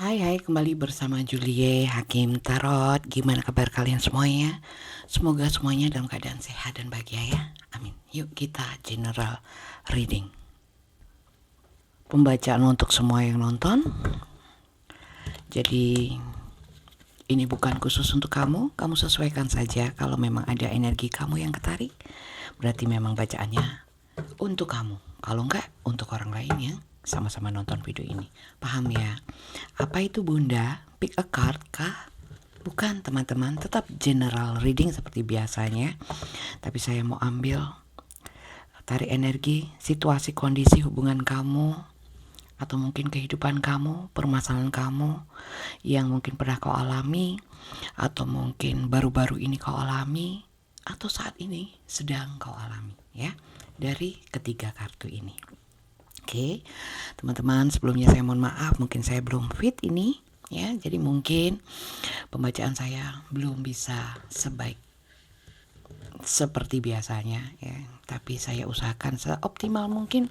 Hai, kembali bersama Julie Hakim Tarot. Gimana kabar kalian semuanya? Semoga semuanya dalam keadaan sehat dan bahagia ya. Amin. Yuk kita general reading. Pembacaan untuk semua yang nonton. Jadi ini bukan khusus untuk kamu. Kamu sesuaikan saja kalau memang ada energi kamu yang ketarik. Berarti memang bacaannya untuk kamu. Kalau enggak, untuk orang lain yang sama-sama nonton video ini. Paham ya? Apa itu Bunda? Pick a card kah? Bukan teman-teman, tetap general reading seperti biasanya. Tapi saya mau ambil tarik energi, situasi kondisi hubungan kamu, atau mungkin kehidupan kamu, permasalahan kamu yang mungkin pernah kau alami, atau mungkin baru-baru ini kau alami, atau saat ini sedang kau alami ya, dari ketiga kartu ini. Oke, teman-teman, sebelumnya saya mohon maaf, mungkin saya belum fit ini ya, jadi mungkin pembacaan saya belum bisa sebaik seperti biasanya ya, tapi saya usahakan seoptimal mungkin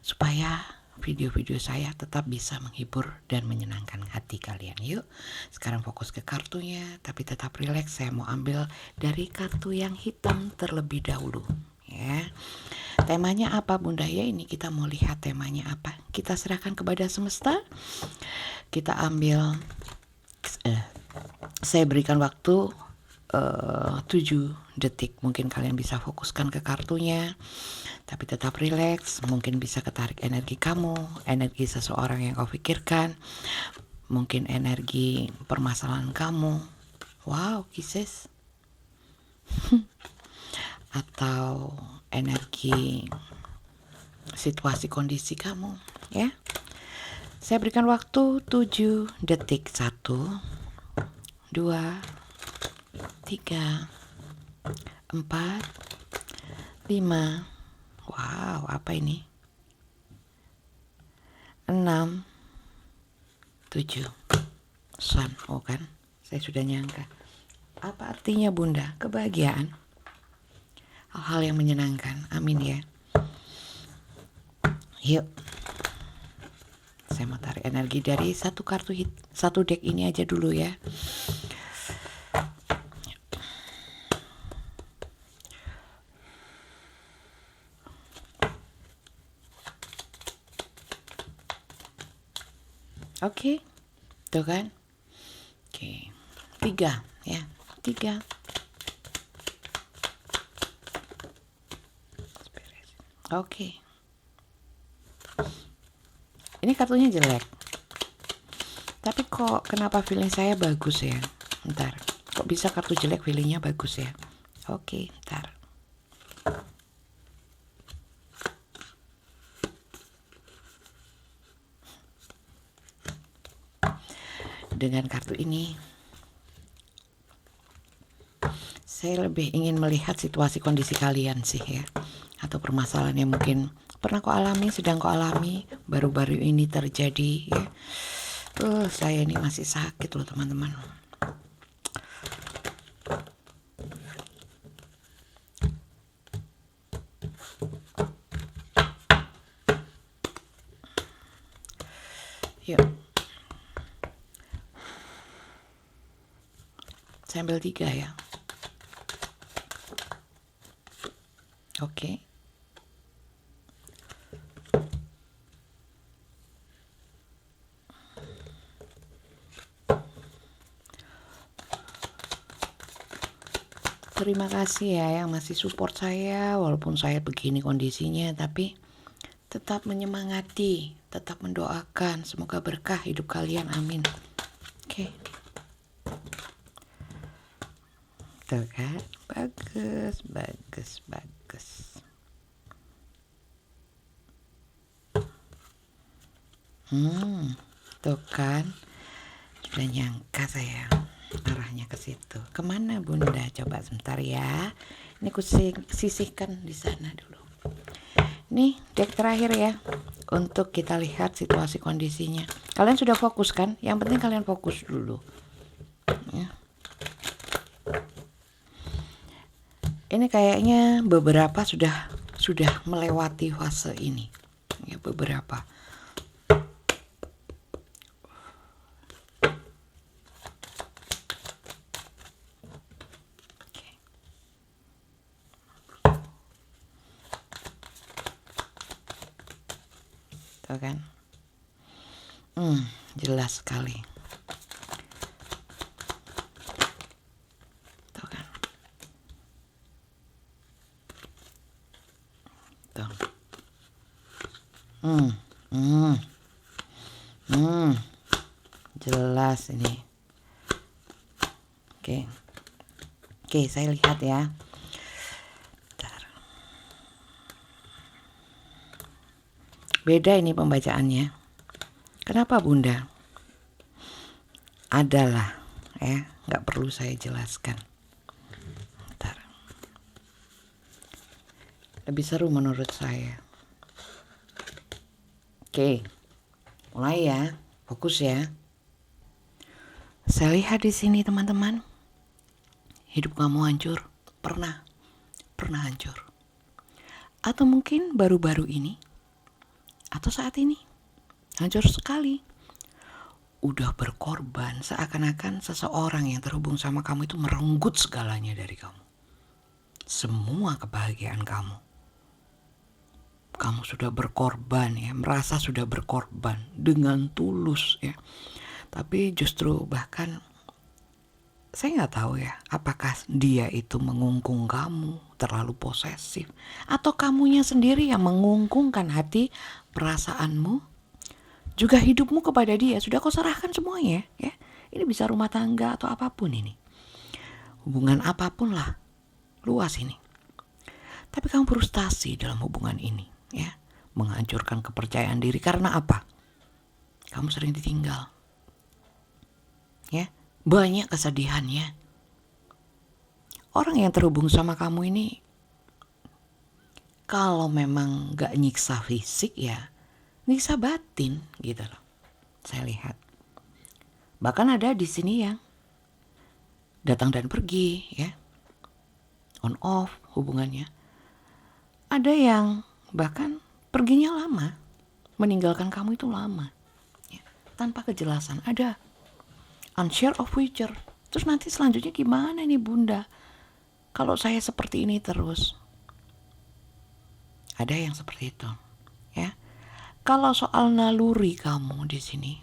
supaya video-video saya tetap bisa menghibur dan menyenangkan hati kalian. Yuk, sekarang fokus ke kartunya, tapi tetap rileks. Saya mau ambil dari kartu yang hitam terlebih dahulu ya. Temanya apa Bunda ya? Ini kita mau lihat temanya apa. Kita serahkan kepada semesta. Kita ambil saya berikan waktu 7 detik. Mungkin kalian bisa fokuskan ke kartunya, tapi tetap rileks. Mungkin bisa ketarik energi kamu, energi seseorang yang kau pikirkan, mungkin energi permasalahan kamu. Wow, kisses. Atau energi situasi kondisi kamu ya. Saya berikan waktu 7 detik. 1, 2, 3, 4, 5. Wow, apa ini? 6, 7. Sun, oh kan? Saya sudah nyangka. Apa artinya Bunda? Kebahagiaan. Hal-hal yang menyenangkan. Amin ya. Yuk. Saya mau tarik energi dari satu deck ini aja dulu ya. Oke, tuh kan? Oke, 3 ya, 3. Oke. Ini kartunya jelek. Tapi kok kenapa feeling saya bagus ya? Ntar, kok bisa kartu jelek feelingnya bagus ya? Oke, ntar. Dengan kartu ini, saya lebih ingin melihat situasi kondisi kalian sih ya. Atau permasalahan yang mungkin pernah kau alami, sedang kau alami, baru-baru ini terjadi ya. Saya ini masih sakit loh teman-teman. Yuk. Saya ambil 3 ya. Oke. Terima kasih ya yang masih support saya, walaupun saya begini kondisinya, tapi tetap menyemangati, tetap mendoakan, semoga berkah hidup kalian, amin. Oke. Tuh kan, bagus, bagus, bagus. Tuh kan, sudah nyangka saya arahnya ke situ. Kemana Bunda? Coba sebentar ya. Ini ku sisihkan di sana dulu. Nih deck terakhir ya, untuk kita lihat situasi kondisinya. Kalian sudah fokus kan? Yang penting kalian fokus dulu. Ya. Ini kayaknya beberapa sudah melewati fase ini. Ya, beberapa. tuh kan. Jelas sekali. Tuh kan. Tuh. Jelas ini. Oke, saya lihat ya. Bentar. Beda ini pembacaannya. Kenapa Bunda? Adalah ya, nggak perlu saya jelaskan. Bentar. Lebih seru menurut saya. Oke, mulai ya, fokus ya. Saya lihat di sini teman-teman, hidup kamu hancur, pernah hancur. Atau mungkin baru-baru ini, atau saat ini, hancur sekali. Udah berkorban, seakan-akan seseorang yang terhubung sama kamu itu merenggut segalanya dari kamu. Semua kebahagiaan kamu. Kamu sudah berkorban ya, merasa sudah berkorban dengan tulus ya. Tapi justru bahkan saya nggak tahu ya, apakah dia itu mengungkung kamu, terlalu posesif, atau kamunya sendiri yang mengungkungkan hati, perasaanmu, juga hidupmu kepada dia. Sudah kau serahkan semuanya ya. Ini bisa rumah tangga atau apapun ini. Hubungan apapun lah, luas ini. Tapi kamu frustasi dalam hubungan ini ya. Menghancurkan kepercayaan diri karena apa? Kamu sering ditinggal. Ya, banyak kesedihannya. Orang yang terhubung sama kamu ini, kalau memang gak nyiksa fisik ya, nyiksa batin gitu loh. Saya lihat. Bahkan ada di sini yang datang dan pergi ya. On off hubungannya. Ada yang bahkan perginya lama, meninggalkan kamu itu lama. Ya, tanpa kejelasan. Ada unsure of future. Terus nanti selanjutnya gimana nih Bunda? Kalau saya seperti ini terus. Ada yang seperti itu, ya. Kalau soal naluri kamu di sini,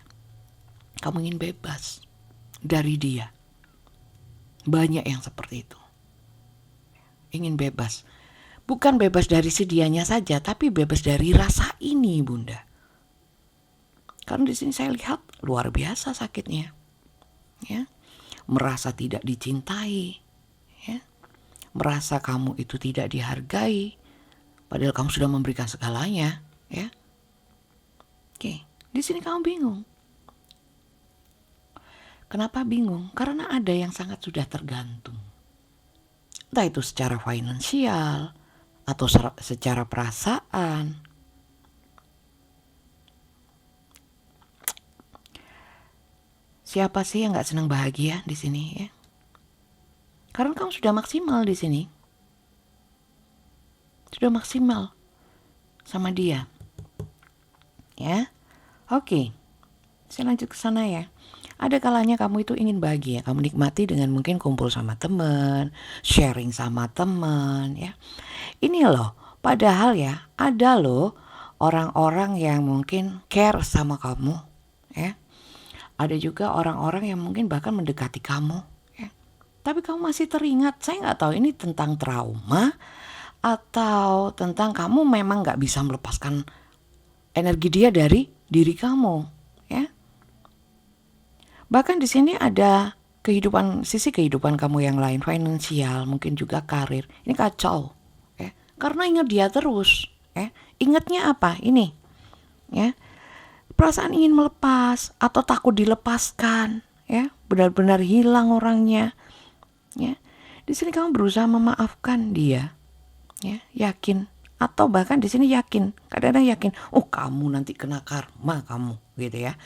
kamu ingin bebas dari dia. Banyak yang seperti itu. Ingin bebas. Bukan bebas dari si dianya saja, tapi bebas dari rasa ini, Bunda. Karena di sini saya lihat luar biasa sakitnya. Ya, merasa tidak dicintai, ya, merasa kamu itu tidak dihargai, padahal kamu sudah memberikan segalanya, ya. Oke, di sini kamu bingung. Kenapa bingung? Karena ada yang sangat sudah tergantung, entah itu secara finansial atau secara perasaan. Siapa sih yang nggak senang bahagia di sini ya? Karena kamu sudah maksimal di sini, sudah maksimal sama dia, ya. Oke, saya lanjut ke sana ya. Ada kalanya kamu itu ingin bahagia, kamu nikmati dengan mungkin kumpul sama teman, sharing sama teman, ya. Ini loh, padahal ya ada loh orang-orang yang mungkin care sama kamu, ya. Ada juga orang-orang yang mungkin bahkan mendekati kamu, ya. Tapi kamu masih teringat. Saya nggak tahu ini tentang trauma atau tentang kamu memang nggak bisa melepaskan energi dia dari diri kamu, ya. Bahkan di sini ada sisi kehidupan kamu yang lain, finansial, mungkin juga karir. Ini kacau, ya. Karena ingat dia terus, ya. Ingatnya apa? Ini, ya. Perasaan ingin melepas atau takut dilepaskan, ya, benar-benar hilang orangnya, ya. Di sini kamu berusaha memaafkan dia, ya, yakin, atau bahkan di sini yakin, kadang-kadang yakin, oh kamu nanti kena karma kamu, gitu ya,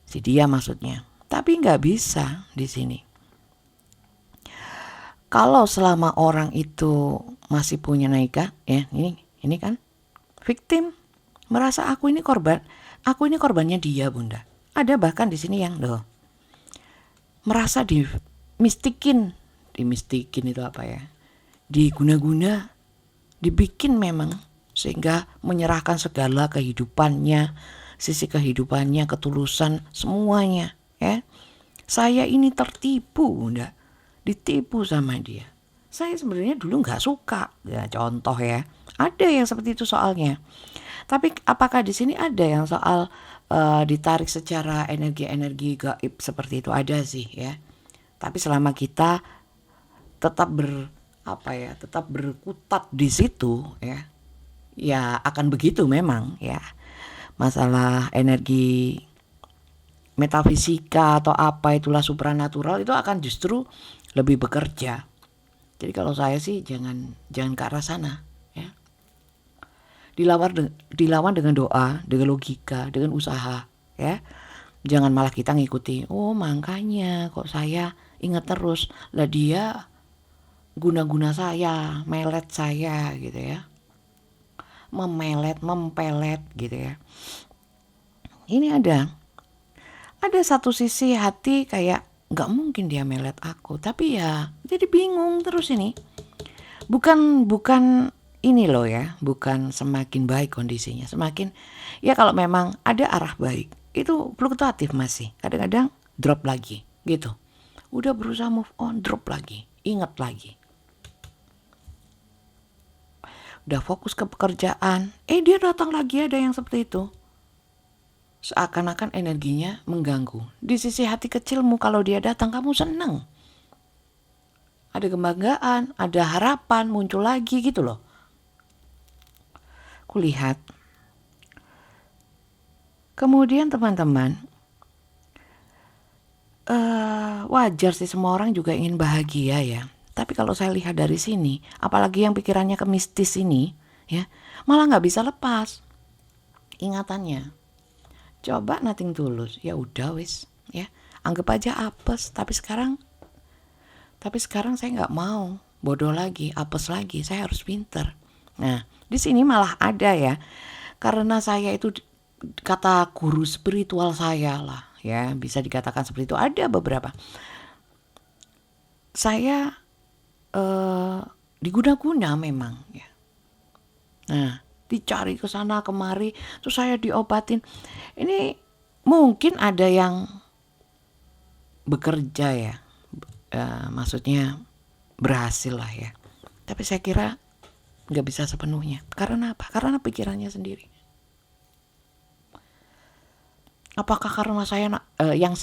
si dia maksudnya. Tapi nggak bisa di sini. Kalau selama orang itu masih punya naika, ya, ini kan victim, merasa aku ini korbannya dia, Bunda. Ada bahkan di sini yang loh merasa dimistikin itu apa ya? Diguna-guna, dibikin memang sehingga menyerahkan segala kehidupannya, sisi kehidupannya, ketulusan, semuanya ya. Saya ini tertipu, Bunda, ditipu sama dia. Saya sebenarnya dulu nggak suka, ya contoh ya. Ada yang seperti itu soalnya. Tapi apakah di sini ada yang soal ditarik secara energi-energi gaib seperti itu? Ada sih ya. Tapi selama kita tetap tetap berkutat di situ ya, ya akan begitu memang ya. Masalah energi metafisika atau apa itulah supranatural itu akan justru lebih bekerja. Jadi kalau saya sih jangan ke arah sana ya. Dilawan dengan doa, dengan logika, dengan usaha ya. Jangan malah kita ngikuti. Oh makanya kok saya ingat terus lah dia guna-guna saya, melet saya gitu ya. Mempelet gitu ya. Ini ada satu sisi hati kayak nggak mungkin dia melet aku, tapi ya jadi bingung terus ini. Bukan ini loh ya, bukan semakin baik kondisinya, semakin ya kalau memang ada arah baik itu fluktuatif masih, kadang-kadang drop lagi gitu. Udah berusaha move on, drop lagi, ingat lagi. Udah fokus ke pekerjaan, dia datang lagi, ada yang seperti itu. Seakan-akan energinya mengganggu. Di sisi hati kecilmu kalau dia datang kamu seneng. Ada kebanggaan, ada harapan muncul lagi gitu loh. Kulihat. Kemudian teman-teman, wajar sih semua orang juga ingin bahagia ya. Tapi kalau saya lihat dari sini, apalagi yang pikirannya ke mistis ini, ya malah nggak bisa lepas ingatannya. Coba nothing tulus, ya udah wis, ya anggap aja apes. Tapi sekarang saya nggak mau bodoh lagi, apes lagi. Saya harus pinter. Nah, di sini malah ada ya, karena saya itu kata guru spiritual saya lah, ya bisa dikatakan seperti itu. Ada beberapa. Saya diguna-guna memang ya. Nah, dicari ke sana kemari, terus saya diobatin. Ini mungkin ada yang bekerja ya, maksudnya berhasil lah ya. Tapi saya kira nggak bisa sepenuhnya. Karena apa? Karena pikirannya sendiri. Apakah karena saya yang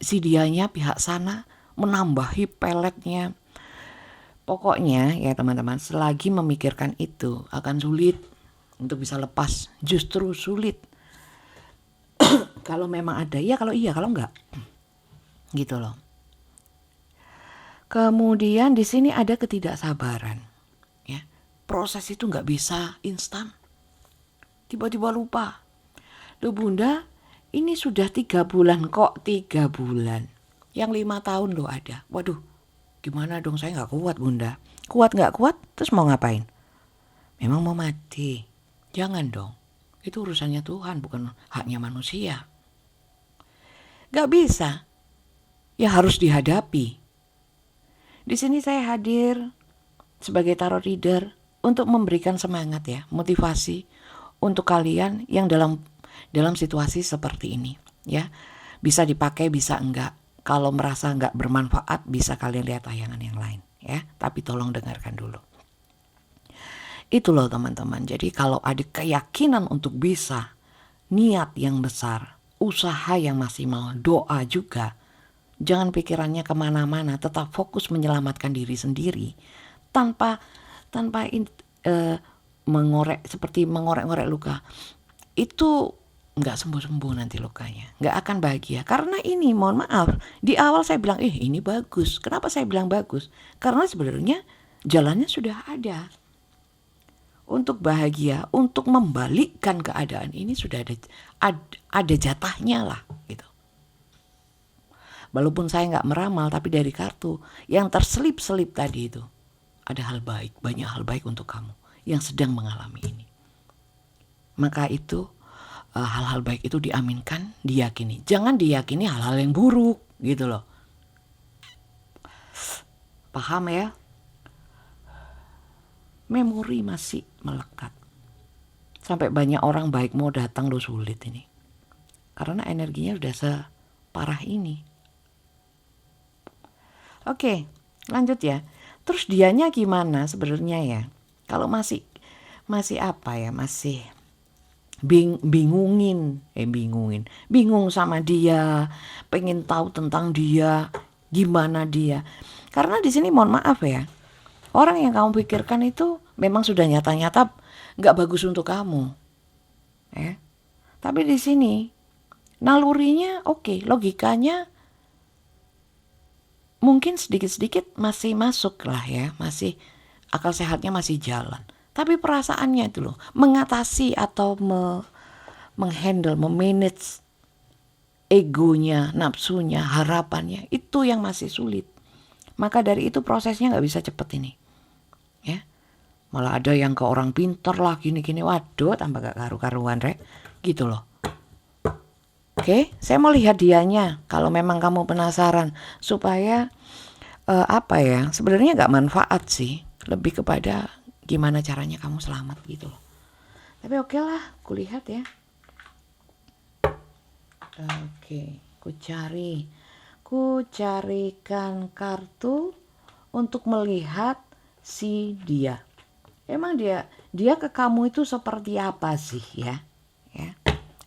si dianya pihak sana menambahi peletnya? Pokoknya ya teman-teman, selagi memikirkan itu akan sulit untuk bisa lepas. Justru sulit. Kalau memang ada ya, kalau iya, kalau enggak. Gitu loh. Kemudian di sini ada ketidaksabaran. Ya. Proses itu nggak bisa instan. Tiba-tiba lupa. Loh Bunda, ini sudah 3 bulan kok, 3 bulan. Yang 5 tahun loh ada. Waduh, gimana dong, saya gak kuat Bunda. Kuat gak kuat, terus mau ngapain? Memang mau mati? Jangan dong. Itu urusannya Tuhan, bukan haknya manusia. Gak bisa. Ya harus dihadapi. Di sini saya hadir sebagai tarot reader untuk memberikan semangat ya, motivasi untuk kalian yang dalam situasi seperti ini ya. Bisa dipakai, bisa enggak. Kalau merasa enggak bermanfaat, bisa kalian lihat tayangan yang lain ya. Tapi tolong dengarkan dulu. Itu loh teman-teman. Jadi kalau ada keyakinan untuk bisa, niat yang besar, usaha yang maksimal, doa juga. Jangan pikirannya kemana-mana, tetap fokus menyelamatkan diri sendiri. Tanpa mengorek-ngorek luka. Itu nggak sembuh-sembuh nanti lukanya, nggak akan bahagia. Karena ini, mohon maaf, di awal saya bilang ini bagus. Kenapa saya bilang bagus? Karena sebenarnya jalannya sudah ada untuk bahagia, untuk membalikkan keadaan ini sudah ada jatahnya lah gitu. Walaupun saya nggak meramal, tapi dari kartu yang terselip-selip tadi itu ada hal baik, banyak hal baik untuk kamu yang sedang mengalami ini. Maka itu hal-hal baik itu diaminkan, diyakini. Jangan diyakini hal-hal yang buruk gitu loh. Paham ya? Memori masih melekat. Sampai banyak orang baik mau datang lo sulit ini. Karena energinya udah separah ini. Oke, lanjut ya. Terus dianya gimana sebenarnya ya? Kalau masih apa ya? Masih bingung sama dia, pengen tahu tentang dia, gimana dia. Karena di sini mohon maaf ya, orang yang kamu pikirkan itu memang sudah nyata-nyata nggak bagus untuk kamu, ya. Tapi di sini nalurinya oke, logikanya mungkin sedikit-sedikit masih masuk lah ya, masih akal sehatnya masih jalan. Tapi perasaannya itu loh, mengatasi atau menghandle, memanage egonya, nafsunya, harapannya, itu yang masih sulit. Maka dari itu prosesnya nggak bisa cepet ini, ya. Malah ada yang ke orang pinter lah, gini-gini, waduh, tambah gak karu-karuan, Rek, gitu loh. Oke, saya mau lihat dianya. Kalau memang kamu penasaran, supaya apa ya? Sebenarnya nggak manfaat sih, lebih kepada gimana caranya kamu selamat gitu loh. Tapi oke lah, kulihat ya. Oke, ku carikan kartu untuk melihat si dia. Emang dia ke kamu itu seperti apa sih ya? Ya,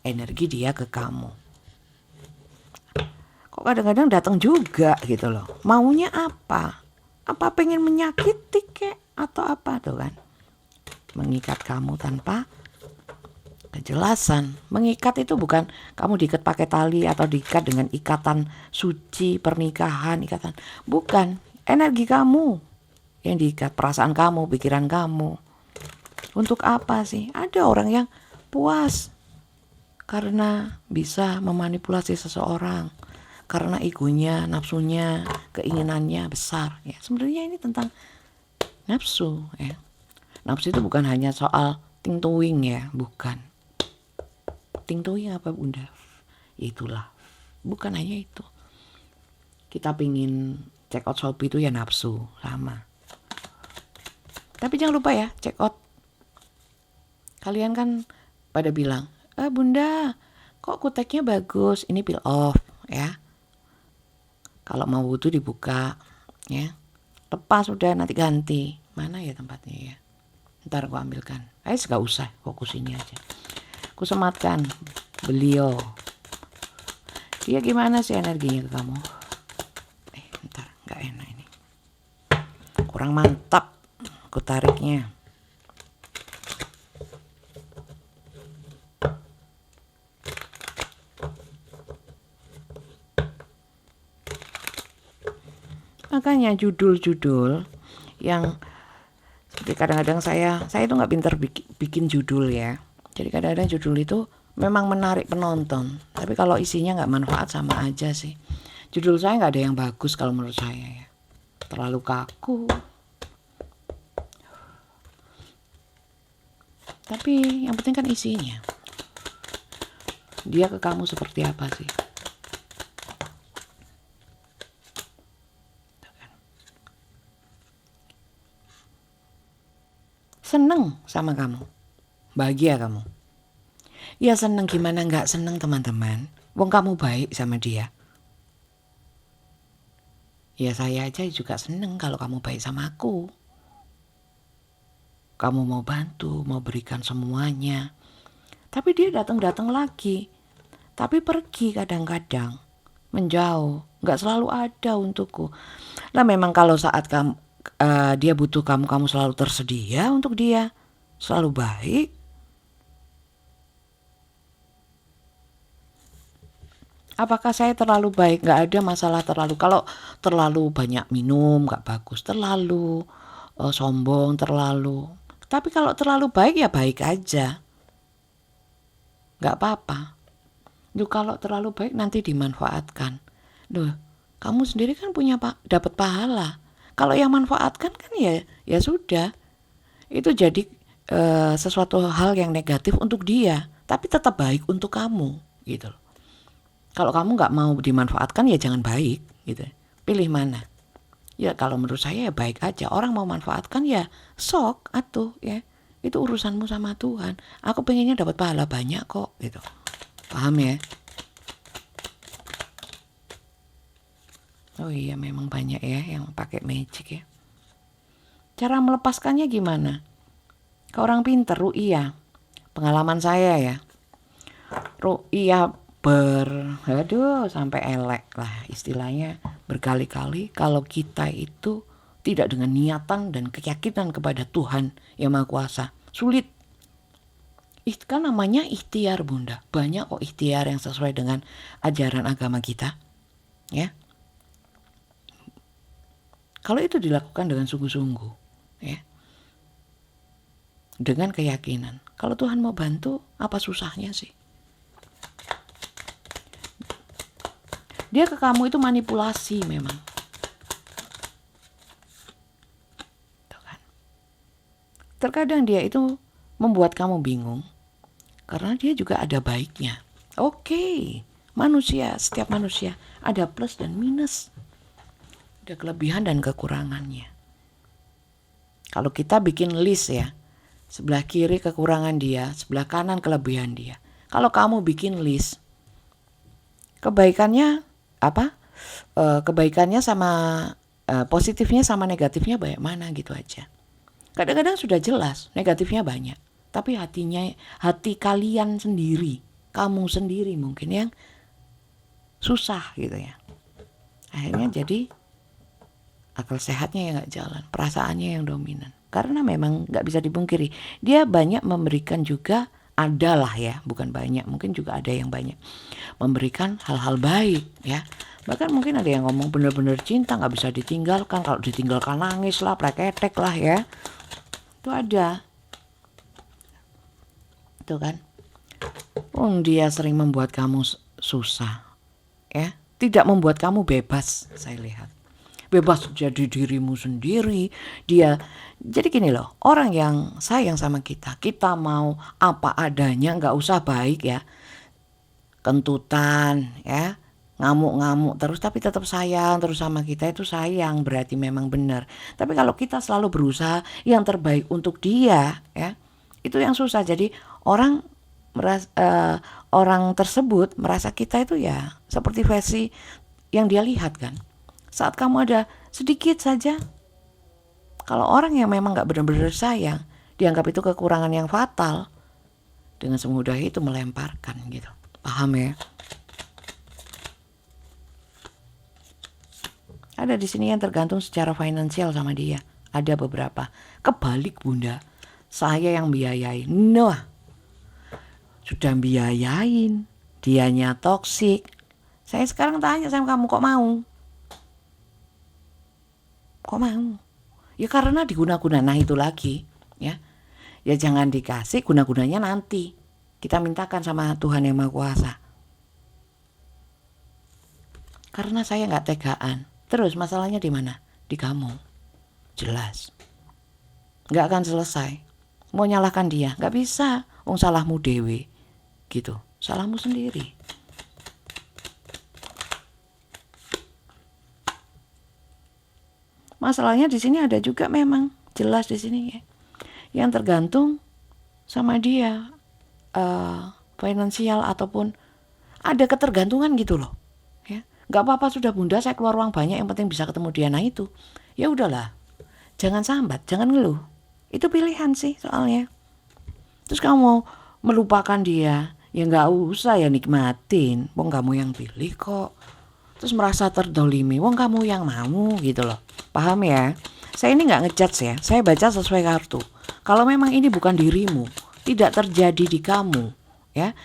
energi dia ke kamu. Kok kadang-kadang datang juga gitu loh. Maunya apa? Apa pengen menyakiti kek atau apa tuh kan? Mengikat kamu tanpa kejelasan. Mengikat itu bukan kamu diikat pakai tali atau diikat dengan ikatan suci pernikahan, ikatan. Bukan, energi kamu yang diikat, perasaan kamu, pikiran kamu. Untuk apa sih? Ada orang yang puas karena bisa memanipulasi seseorang, karena egonya, nafsunya, keinginannya besar. Ya, sebenarnya ini tentang nafsu. Ya. Nafsu itu bukan hanya soal ting tuing ya, bukan. Ting tuing apa bunda? Itulah, bukan hanya itu. Kita pingin check out Shopee itu ya nafsu, sama. Tapi jangan lupa ya, check out. Kalian kan pada bilang, bunda, kok kuteknya bagus, ini peel off ya. Kalau mau wudhu dibuka ya, lepas udah nanti ganti. Mana ya tempatnya ya, ntar aku ambilkan. Gak usah, fokus ini aja. Aku sematkan beliau. Dia gimana sih energinya ke kamu? Ntar gak enak ini, kurang mantap aku tariknya. Makanya judul-judul yang seperti kadang-kadang saya itu nggak pintar bikin judul ya. Jadi kadang-kadang judul itu memang menarik penonton, tapi kalau isinya nggak manfaat sama aja sih. Judul saya nggak ada yang bagus kalau menurut saya ya. Terlalu kaku. Tapi yang penting kan isinya. Dia ke kamu seperti apa sih? Seneng sama kamu, bahagia kamu. Ya seneng, gimana nggak seneng teman-teman? Wong kamu baik sama dia. Ya saya aja juga seneng kalau kamu baik sama aku. Kamu mau bantu, mau berikan semuanya. Tapi dia datang lagi. Tapi pergi kadang-kadang, menjauh, nggak selalu ada untukku. Nah memang kalau saat kamu dia butuh kamu selalu tersedia untuk dia, selalu baik. Apakah saya terlalu baik? Nggak ada masalah terlalu. Kalau terlalu banyak minum nggak bagus, terlalu sombong, terlalu. Tapi kalau terlalu baik ya baik aja, nggak apa-apa. Duh, kalau terlalu baik nanti dimanfaatkan. Duh, kamu sendiri kan punya dapat pahala. Kalau yang manfaatkan kan ya sudah. Itu jadi sesuatu hal yang negatif untuk dia, tapi tetap baik untuk kamu gitu loh. Kalau kamu nggak mau dimanfaatkan ya jangan baik gitu. Pilih mana? Ya kalau menurut saya ya baik aja. Orang mau manfaatkan ya sok atuh ya. Itu urusanmu sama Tuhan. Aku pengennya dapat pahala banyak kok gitu. Paham ya? Oh iya, memang banyak ya yang pakai magic ya. Cara melepaskannya gimana? Ke orang pinter, ru'iyah. Pengalaman saya ya. Ru'iyah sampai elek lah istilahnya berkali-kali kalau kita itu tidak dengan niatan dan keyakinan kepada Tuhan yang Maha Kuasa. Sulit. Kan namanya ikhtiar Bunda. Banyak kok ikhtiar yang sesuai dengan ajaran agama kita. Ya. Kalau itu dilakukan dengan sungguh-sungguh. Ya. Dengan keyakinan. Kalau Tuhan mau bantu, apa susahnya sih? Dia ke kamu itu manipulasi memang. Terkadang dia itu membuat kamu bingung. Karena dia juga ada baiknya. Oke, manusia, setiap manusia ada plus dan minus. Ada kelebihan dan kekurangannya. Kalau kita bikin list ya, sebelah kiri kekurangan dia, sebelah kanan kelebihan dia. Kalau kamu bikin list, kebaikannya apa? Kebaikannya sama positifnya sama negatifnya banyak mana gitu aja. Kadang-kadang sudah jelas negatifnya banyak. Tapi hati kalian sendiri, kamu sendiri mungkin yang susah gitu ya. Akhirnya jadi akal sehatnya yang gak jalan, perasaannya yang dominan. Karena memang gak bisa dipungkiri, dia banyak memberikan juga, adalah ya, bukan banyak, mungkin juga ada yang banyak memberikan hal-hal baik ya. Bahkan mungkin ada yang ngomong bener-bener cinta gak bisa ditinggalkan, kalau ditinggalkan nangis lah, preketek lah ya. Itu ada. Itu kan. Dia sering membuat kamu susah. Ya, tidak membuat kamu bebas, saya lihat. Bebas jadi dirimu sendiri. Dia jadi gini loh, orang yang sayang sama kita mau apa adanya, nggak usah baik ya, kentutan ya, ngamuk-ngamuk terus tapi tetap sayang terus sama kita, itu sayang, berarti memang benar. Tapi kalau kita selalu berusaha yang terbaik untuk dia ya, itu yang susah. Jadi orang tersebut merasa kita itu ya seperti versi yang dia lihat kan. Saat kamu ada sedikit saja, kalau orang yang memang gak benar-benar sayang, dianggap itu kekurangan yang fatal, dengan semudah itu melemparkan gitu. Paham ya? Ada di sini yang tergantung secara finansial sama dia. Ada beberapa. Kebalik Bunda, saya yang biayain. Sudah biayain, dianya toksik. Saya sekarang tanya sama kamu, kok mau? Kok mau? Ya karena diguna-guna. Nah itu lagi ya. Ya jangan dikasih, guna-gunanya nanti. Kita mintakan sama Tuhan yang Maha Kuasa. Karena saya gak tegaan. Terus masalahnya di mana? Di kamu. Jelas. Gak akan selesai. Mau nyalahkan dia, gak bisa. Salahmu dewe. Gitu. Salahmu sendiri. Masalahnya di sini ada juga memang jelas di sini ya. Yang tergantung sama dia, finansial ataupun ada ketergantungan gitu loh. Ya, nggak apa-apa sudah Bunda, saya keluar uang banyak, yang penting bisa ketemu dia. Nah itu, ya udahlah, jangan sambat, jangan ngeluh. Itu pilihan sih soalnya. Terus kamu mau melupakan dia, ya nggak usah ya nikmatin. Wong kamu yang pilih kok. Terus merasa terdolimi, wong kamu yang mau gitu loh. Paham ya? Saya ini gak ngejudge ya, saya baca sesuai kartu. Kalau memang ini bukan dirimu, tidak terjadi di kamu ya,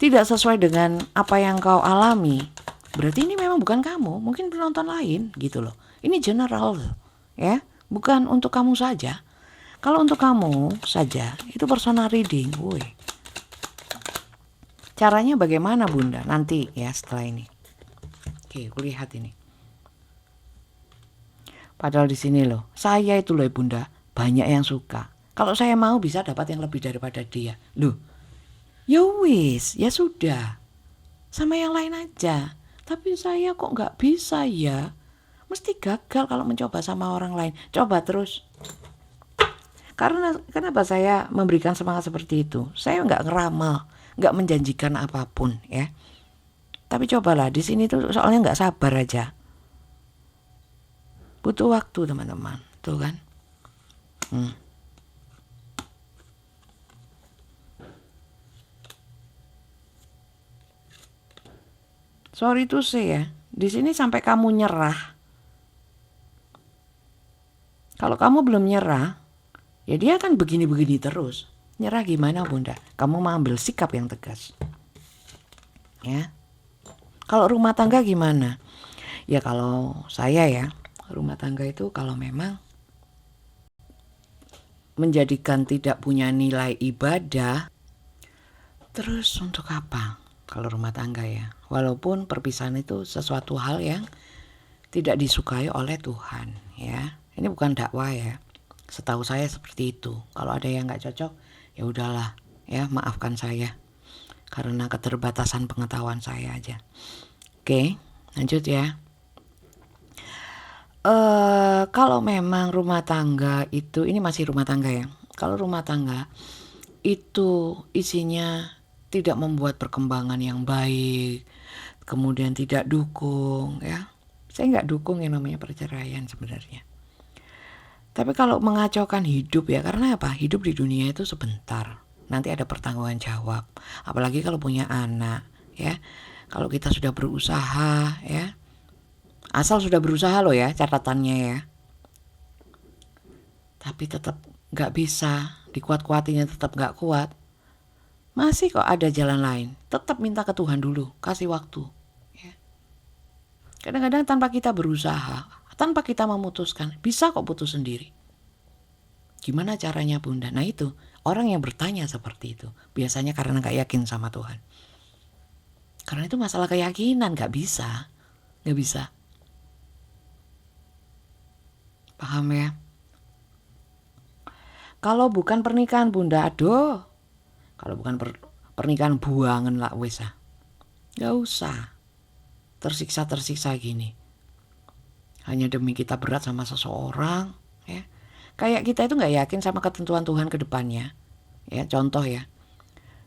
tidak sesuai dengan apa yang kau alami, berarti ini memang bukan kamu. Mungkin penonton lain gitu loh. Ini general ya, bukan untuk kamu saja. Kalau untuk kamu saja, itu personal reading. Caranya bagaimana Bunda? Nanti ya setelah ini. Oke, lihat ini. Padahal di sini loh, saya itu loh Bunda, banyak yang suka. Kalau saya mau bisa dapat yang lebih daripada dia. Loh, ya wis, ya sudah. Sama yang lain aja. Tapi saya kok nggak bisa ya. Mesti gagal kalau mencoba sama orang lain. Coba terus. Karena kenapa saya memberikan semangat seperti itu? Saya nggak ngeramal, nggak menjanjikan apapun ya. Tapi cobalah di sini tuh soalnya nggak sabar aja. Butuh waktu teman-teman, tuh kan? Sorry to say ya, di sini sampai kamu nyerah. Kalau kamu belum nyerah, ya dia akan begini-begini terus. Nyerah gimana bunda? Kamu mau ambil sikap yang tegas. Ya. Kalau rumah tangga gimana? Ya kalau saya ya, rumah tangga itu kalau memang menjadikan tidak punya nilai ibadah, terus untuk apa? Kalau rumah tangga ya. Walaupun perpisahan itu sesuatu hal yang tidak disukai oleh Tuhan ya. Ini bukan dakwah ya. Setahu saya seperti itu. Kalau ada yang nggak cocok, ya udahlah ya, maafkan saya. Karena keterbatasan pengetahuan saya aja. Oke, lanjut ya. Kalau memang rumah tangga itu, ini masih rumah tangga ya. Kalau rumah tangga itu isinya tidak membuat perkembangan yang baik, kemudian tidak dukung ya. Saya nggak dukung yang namanya perceraian sebenarnya. Tapi kalau mengacaukan hidup ya, karena apa? Hidup di dunia itu sebentar. Nanti ada pertanggungan jawab. Apalagi kalau punya anak ya. Kalau kita sudah berusaha ya. Asal sudah berusaha loh ya catatannya ya. Tapi tetap gak bisa. Dikuat-kuatinya tetap gak kuat. Masih kok ada jalan lain. Tetap minta ke Tuhan dulu. Kasih waktu ya. Kadang-kadang tanpa kita berusaha, tanpa kita memutuskan, bisa kok putus sendiri. Gimana caranya bunda? Nah itu, orang yang bertanya seperti itu biasanya karena gak yakin sama Tuhan. Karena itu masalah keyakinan, gak bisa. Gak bisa. Paham ya? Kalau bukan pernikahan bunda, aduh. Kalau bukan pernikahan buangan lah wes ah. Gak usah tersiksa gini. Hanya demi kita berat sama seseorang ya. Kayak kita itu gak yakin sama ketentuan Tuhan ke depannya. Ya, contoh ya.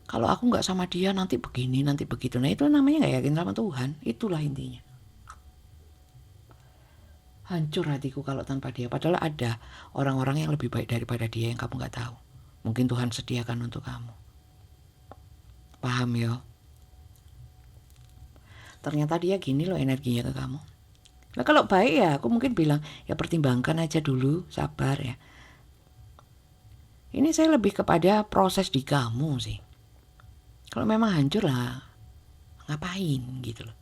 Kalau aku gak sama dia nanti begini, nanti begitu. Nah itu namanya gak yakin sama Tuhan. Itulah intinya. Hancur hatiku kalau tanpa dia. Padahal ada orang-orang yang lebih baik daripada dia yang kamu gak tahu. Mungkin Tuhan sediakan untuk kamu. Paham ya? Ternyata dia gini loh energinya ke kamu. Nah kalau baik ya aku mungkin bilang ya pertimbangkan aja dulu, sabar ya. Ini saya lebih kepada proses di kamu sih. Kalau memang hancur lah, ngapain gitu loh.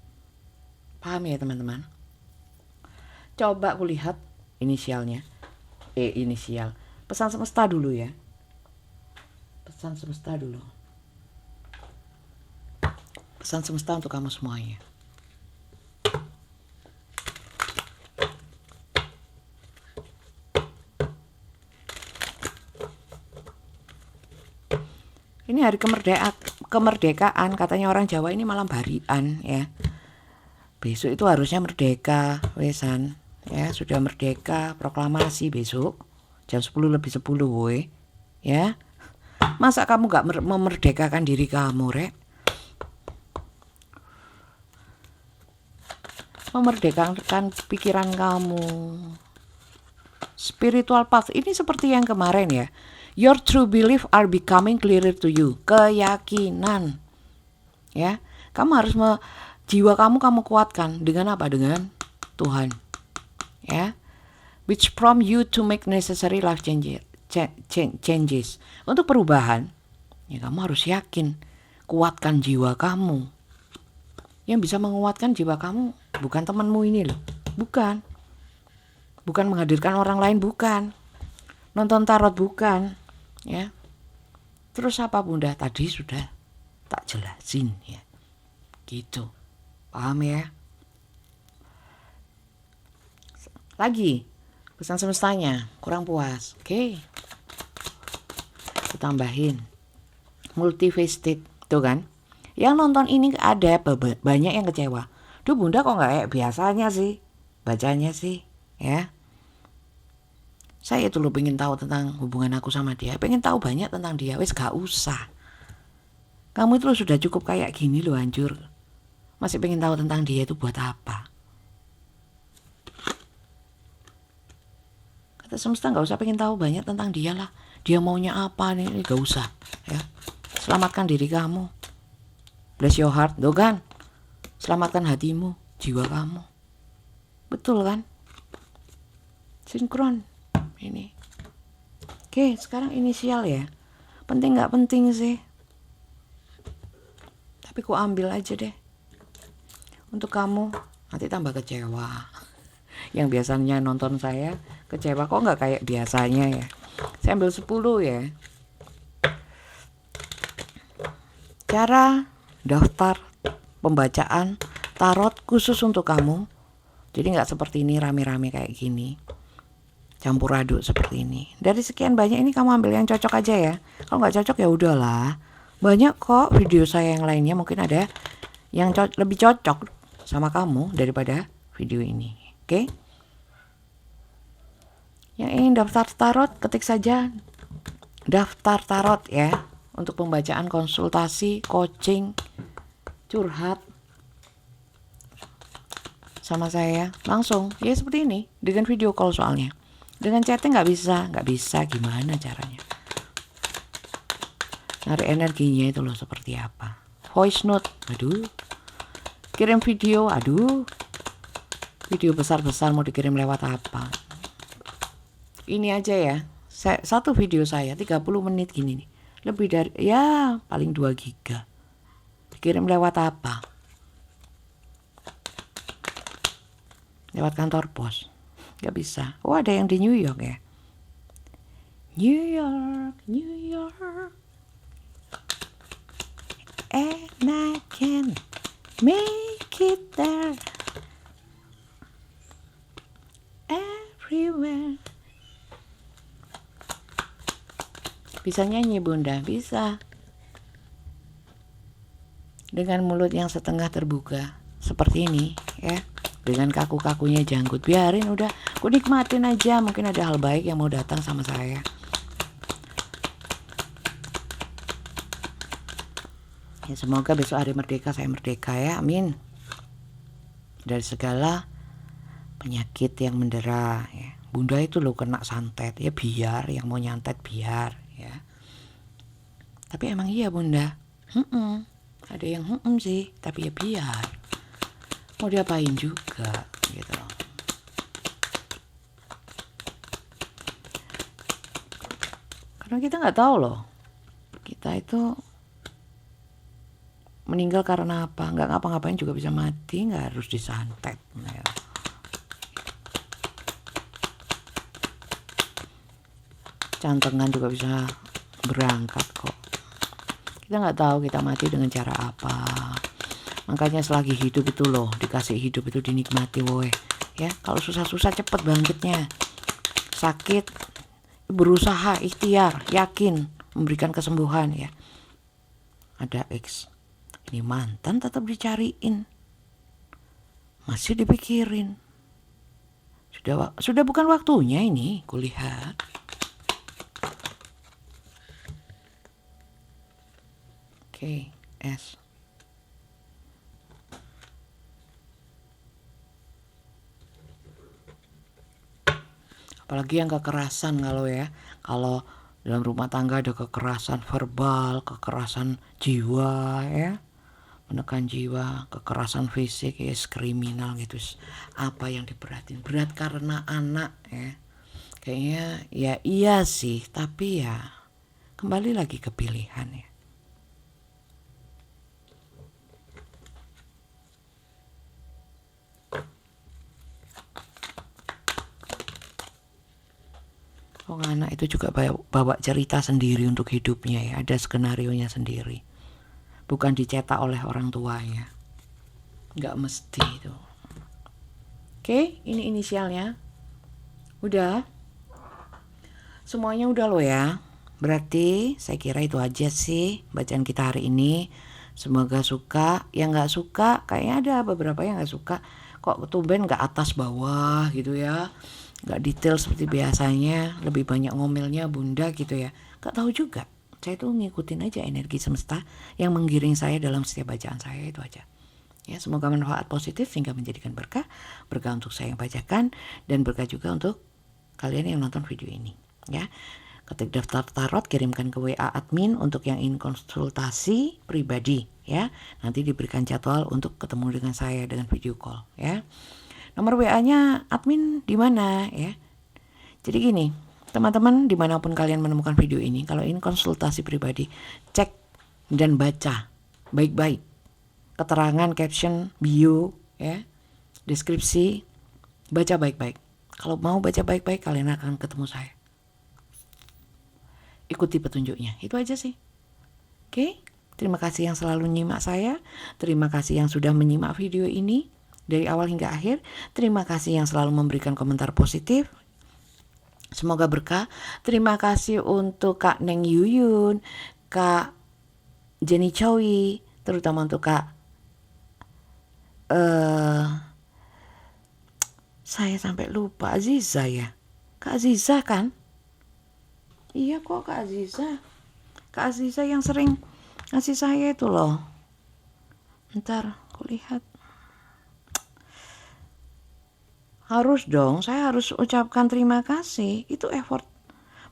Paham ya teman-teman? Coba aku lihat inisialnya. Inisial. Pesan semesta dulu ya. Pesan semesta dulu. Pesan semesta untuk kamu semuanya. Ini hari kemerdekaan, katanya orang Jawa ini malam barian ya. Besok itu harusnya merdeka, wesan. Ya, sudah merdeka, proklamasi besok jam 10 lebih 10 woy. Ya. Masa kamu gak memerdekakan diri kamu, Rek? Memerdekakan pikiran kamu. Spiritual path ini seperti yang kemarin ya. Your true belief are becoming clearer to you. Keyakinan. Ya, kamu harus jiwa kamu kuatkan dengan apa? Dengan Tuhan. Ya. Which prompt you to make necessary life changes. Untuk perubahan, ya kamu harus yakin. Kuatkan jiwa kamu. Yang bisa menguatkan jiwa kamu bukan temanmu ini loh. Bukan. Bukan menghadirkan orang lain, bukan. Nonton tarot, bukan. Ya. Terus apa bunda? Tadi sudah tak jelasin ya. Gitu. Paham ya? Lagi. Pesan semestanya kurang puas. Oke. Tambahin. Multifaceted. Tuh kan? Yang nonton ini ada banyak yang kecewa. Duh bunda kok gak kayak biasanya sih. Bacanya sih. Ya. Saya itu loh pengen tahu tentang hubungan aku sama dia, pengen tahu banyak tentang dia. Wes gak usah. Kamu itu loh sudah cukup kayak gini loh, hancur. Masih pengen tahu tentang dia itu buat apa? Kata semesta gak usah pengen tahu banyak tentang dia lah. Dia maunya apa nih, gak usah ya. Selamatkan diri kamu. Bless your heart, tuh kan. Selamatkan hatimu, jiwa kamu. Betul kan? Sinkron ini. Oke, sekarang inisial ya. Penting gak penting sih, tapi ku ambil aja deh. Untuk kamu, nanti tambah kecewa. Yang biasanya nonton saya kecewa, kok gak kayak biasanya ya. Saya ambil 10 ya. Cara daftar pembacaan tarot khusus untuk kamu. Jadi gak seperti ini rame-rame kayak gini, campur aduk seperti ini. Dari sekian banyak ini kamu ambil yang cocok aja ya. Kalau nggak cocok ya udahlah. Banyak kok video saya yang lainnya, mungkin ada yang lebih cocok sama kamu daripada video ini. Oke? Yang ingin daftar tarot, ketik saja daftar tarot ya. Untuk pembacaan, konsultasi, coaching, curhat sama saya langsung. Ya seperti ini, dengan video call soalnya. Dengan chatting nggak bisa, gimana caranya? Cari energinya itu loh seperti apa? Voice note, aduh. Kirim video, aduh. Video besar-besar mau dikirim lewat apa? Ini aja ya, satu video saya 30 menit gini nih. Lebih dari, ya paling 2 giga. Dikirim lewat apa? Lewat kantor pos. Gak bisa. Oh ada yang di New York ya. New York, and I can make it there, everywhere. Bisa nyanyi bunda? Bisa. Dengan mulut yang setengah terbuka seperti ini ya, dengan kaku-kakunya janggut, biarin udah, aku nikmatin aja. Mungkin ada hal baik yang mau datang sama saya. Ya, semoga besok hari merdeka saya merdeka ya, amin. Dari segala penyakit yang mendera ya. Bunda itu loh kena santet ya, biar yang mau nyantet biar ya. Tapi emang iya bunda, ada yang sih, tapi ya biar. Mau diapain juga gitu. Karena kita nggak tahu loh, kita itu meninggal karena apa. Nggak ngapa-ngapain juga bisa mati, nggak harus disantet ya. Cantengan juga bisa berangkat kok. Kita nggak tahu kita mati dengan cara apa. Makanya selagi hidup itu loh, dikasih hidup itu dinikmati woy. Ya, kalau susah-susah cepet bangkitnya. Sakit, berusaha, ikhtiar, yakin memberikan kesembuhan ya. Ada X. Ini mantan tetap dicariin. Masih dipikirin. Sudah bukan waktunya ini, kulihat. Oke, S. Apalagi yang kekerasan kalau dalam rumah tangga ada kekerasan verbal, kekerasan jiwa ya, menekan jiwa, kekerasan fisik ya, kriminal gitu. Apa yang diberatin? Berat karena anak ya. Kayaknya ya iya sih, tapi ya kembali lagi ke pilihan ya. Anak itu juga bawa cerita sendiri untuk hidupnya ya, ada skenarionya sendiri, bukan dicetak oleh orang tuanya, nggak mesti itu. Oke, ini inisialnya udah, semuanya udah loh ya. Berarti saya kira itu aja sih bacaan kita hari ini. Semoga suka. Yang nggak suka kayaknya ada beberapa yang nggak suka, kok tumben nggak atas bawah gitu ya. Gak detail seperti biasanya, lebih banyak ngomelnya bunda gitu ya. Gak tahu juga. Saya tuh ngikutin aja energi semesta yang menggiring saya dalam setiap bacaan saya, itu aja. Ya, semoga manfaat positif sehingga menjadikan berkah untuk saya yang bacakan dan berkah juga untuk kalian yang nonton video ini. Ya, ketik daftar tarot, kirimkan ke WA admin untuk yang ingin konsultasi pribadi. Ya, nanti diberikan jadwal untuk ketemu dengan saya dengan video call. Ya, nomor WA-nya admin di mana ya? Jadi gini, teman-teman dimanapun kalian menemukan video ini, kalau ingin konsultasi pribadi, cek dan baca baik-baik keterangan, caption, bio, ya, deskripsi, baca baik-baik. Kalau mau baca baik-baik, kalian akan ketemu saya. Ikuti petunjuknya, itu aja sih. Oke, terima kasih yang selalu nyimak saya. Terima kasih yang sudah menyimak video ini dari awal hingga akhir. Terima kasih yang selalu memberikan komentar positif. Semoga berkah. Terima kasih untuk Kak Neng Yuyun, Kak Jenny Chowi, terutama untuk Kak saya sampai lupa Aziza ya. Kak Aziza kan? Iya kok Kak Aziza. Kak Aziza yang sering ngasih saya itu loh. Ntar aku lihat. Harus dong, saya harus ucapkan terima kasih. Itu effort.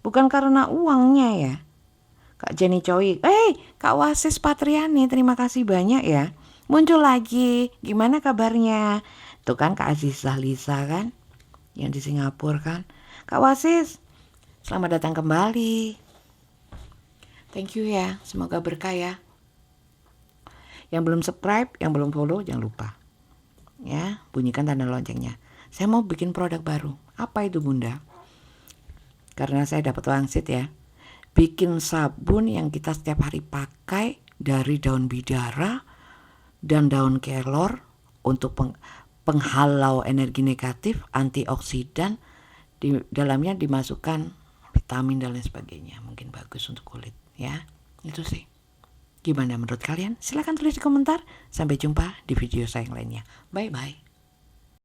Bukan karena uangnya ya. Kak Jenny Choi. Kak Wasis Patriani, terima kasih banyak ya. Muncul lagi. Gimana kabarnya? Tuh kan Kak Aziza Lisa kan? Yang di Singapura kan? Kak Wasis, selamat datang kembali. Thank you ya. Semoga berkah ya. Yang belum subscribe, yang belum follow, jangan lupa. Ya, bunyikan tanda loncengnya. Saya mau bikin produk baru. Apa itu Bunda? Karena saya dapat wangsit ya. Bikin sabun yang kita setiap hari pakai dari daun bidara dan daun kelor untuk penghalau energi negatif, antioksidan. Di dalamnya dimasukkan vitamin dan lain sebagainya. Mungkin bagus untuk kulit ya. Itu sih. Gimana menurut kalian? Silahkan tulis di komentar. Sampai jumpa di video saya yang lainnya. Bye bye.